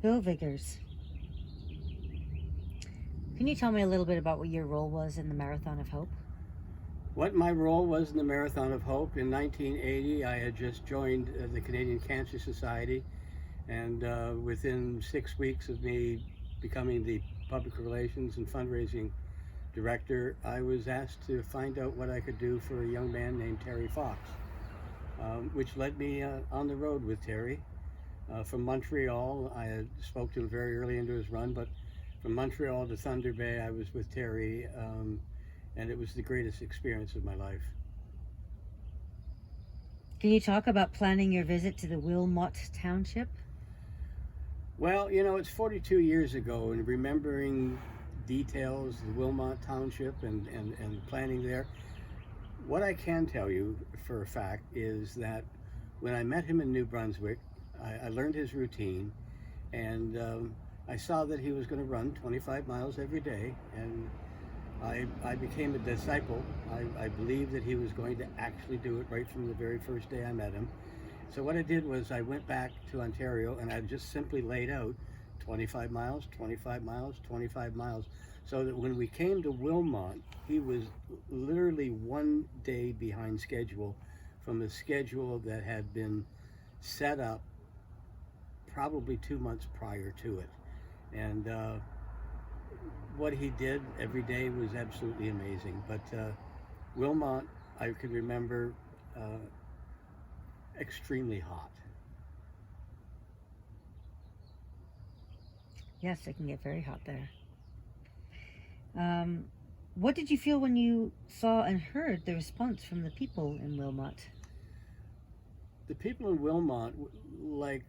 Bill Vigars, can you tell me a little bit about what your role was in the Marathon of Hope? What my role was in the Marathon of Hope in 1980, I had just joined the Canadian Cancer Society, and within 6 weeks of me becoming the public relations and fundraising director, I was asked to find out what I could do for a young man named Terry Fox, which led me on the road with Terry. From Montreal, I had spoke to him very early into his run, but from Montreal to Thunder Bay, I was with Terry, and it was the greatest experience of my life. Can you talk about planning your visit to the Wilmot Township? Well, it's 42 years ago, and remembering details, the Wilmot Township and planning there. What I can tell you for a fact is that when I met him in New Brunswick, I learned his routine, and I saw that he was going to run 25 miles every day, and I became a disciple. I believed that he was going to actually do it right from the very first day I met him. So what I did was I went back to Ontario and I just simply laid out 25 miles, 25 miles, 25 miles, so that when we came to Wilmot, he was literally one day behind schedule from a schedule that had been set up probably 2 months prior to it. And what he did every day was absolutely amazing. But Wilmot, I can remember, extremely hot. Yes, it can get very hot there. Um, what did you feel when you saw and heard the response from the people in Wilmot? The people in Wilmot, like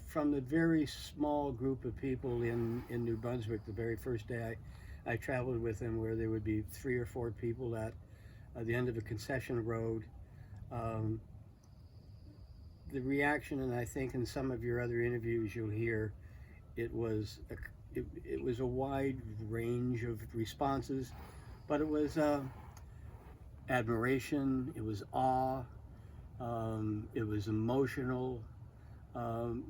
from the very small group of people in New Brunswick, the very first day I traveled with them, where there would be 3 or 4 people at the end of a concession road. Um, the reaction, and I think in some of your other interviews you'll hear, it was it was a wide range of responses, but it was admiration, it was awe, it was emotional, um,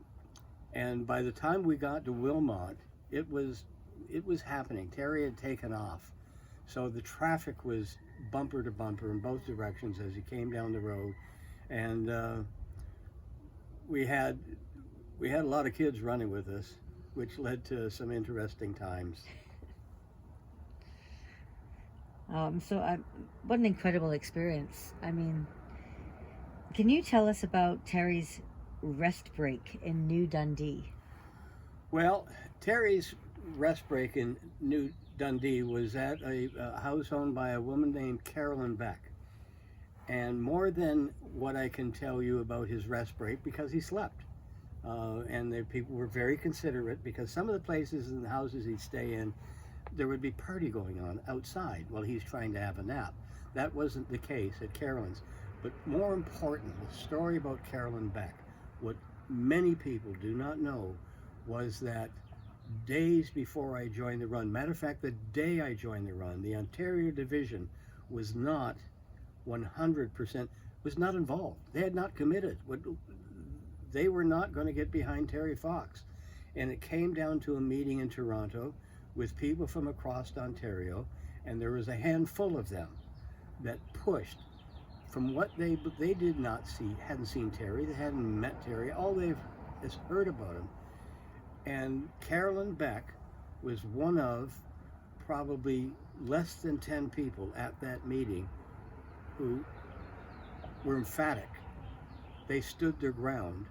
and by the time we got to Wilmot, it was it was happening. Terry had taken off, so the traffic was bumper to bumper in both directions as he came down the road, and we had we had a lot of kids running with us, which led to some interesting times. What an incredible experience. I mean, can you tell us about Terry's rest break in New Dundee? Well, Terry's rest break in New Dundee was at a house owned by a woman named Carolyn Beck. And more than what I can tell you about his rest break, because he slept. And the people were very considerate, because some of the places and the houses he'd stay in, there would be party going on outside while he's trying to have a nap. That wasn't the case at Carolyn's. But more important, the story about Carolyn Beck, what many people do not know was that days before I joined the run, matter of fact, the day I joined the run, the Ontario division was not 100%, was not involved. They had not committed. They were not going to get behind Terry Fox. And it came down to a meeting in Toronto with people from across Ontario, and there was a handful of them that pushed. From what they did not see, hadn't seen Terry, they hadn't met Terry, all they've is heard about him. And Carolyn Beck was one of probably less than 10 people at that meeting who were emphatic. They stood their ground,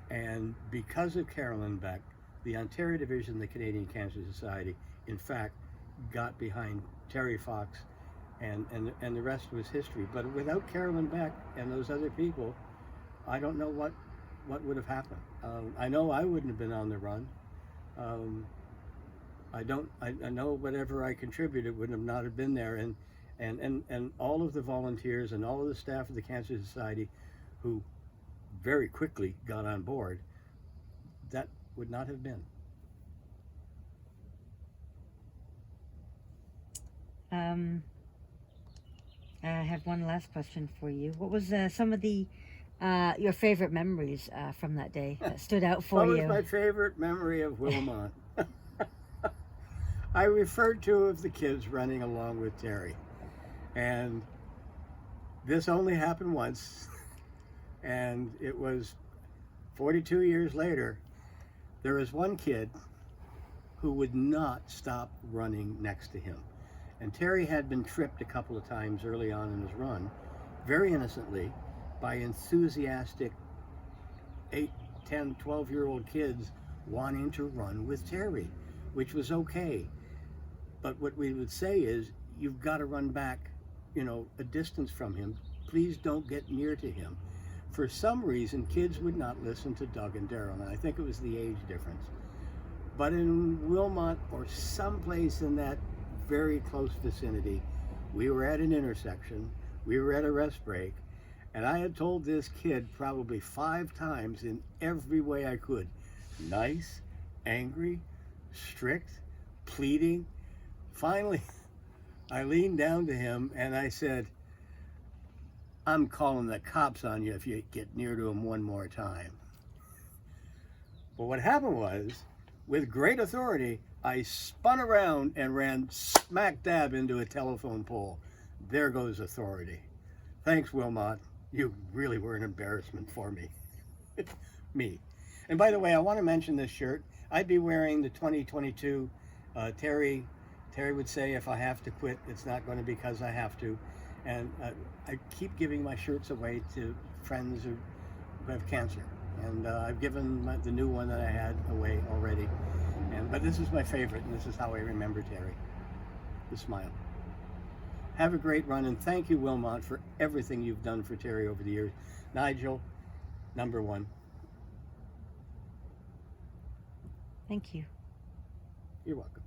and because of Carolyn Beck, the Ontario division of the Canadian Cancer Society, in fact, got behind Terry Fox, and the rest was history. But without Carolyn Beck and those other people, I don't know what would have happened. I know I wouldn't have been on the run. Um, I don't. I know whatever I contributed would have not have been there, and all of the volunteers and all of the staff of the Cancer Society, who very quickly got on board, that would not have been. Um, I have one last question for you. What was some of the Your favorite memories from that day that stood out for What was you? my favorite memory of Wilmot? I referred to of the kids running along with Terry. And this only happened once. And it was 42 years later. There was one kid who would not stop running next to him. And Terry had been tripped a couple of times early on in his run, very innocently, by enthusiastic 8, 10, 12-year-old kids wanting to run with Terry, which was okay. But what we would say is, you've got to run back, a distance from him. Please don't get near to him. For some reason, kids would not listen to Doug and Daryl, and I think it was the age difference. But in Wilmot, or someplace in that very close vicinity, we were at an intersection, we were at a rest break, and I had told this kid probably 5 times in every way I could, nice, angry, strict, pleading. Finally, I leaned down to him and I said, I'm calling the cops on you if you get near to him one more time. But what happened was, with great authority, I spun around and ran smack dab into a telephone pole. There goes authority. Thanks, Wilmot. You really were an embarrassment for me. Me. And by the way, I want to mention this shirt. I'd be wearing the 2022 Terry would say, if I have to quit, it's not going to be because I have to. And I keep giving my shirts away to friends who have cancer. And I've given the new one that I had away already. But this is my favorite, and this is how I remember Terry. The smile. Have a great run, and thank you, Wilmot, for everything you've done for Terry over the years. Nigel, number 1. Thank you. You're welcome.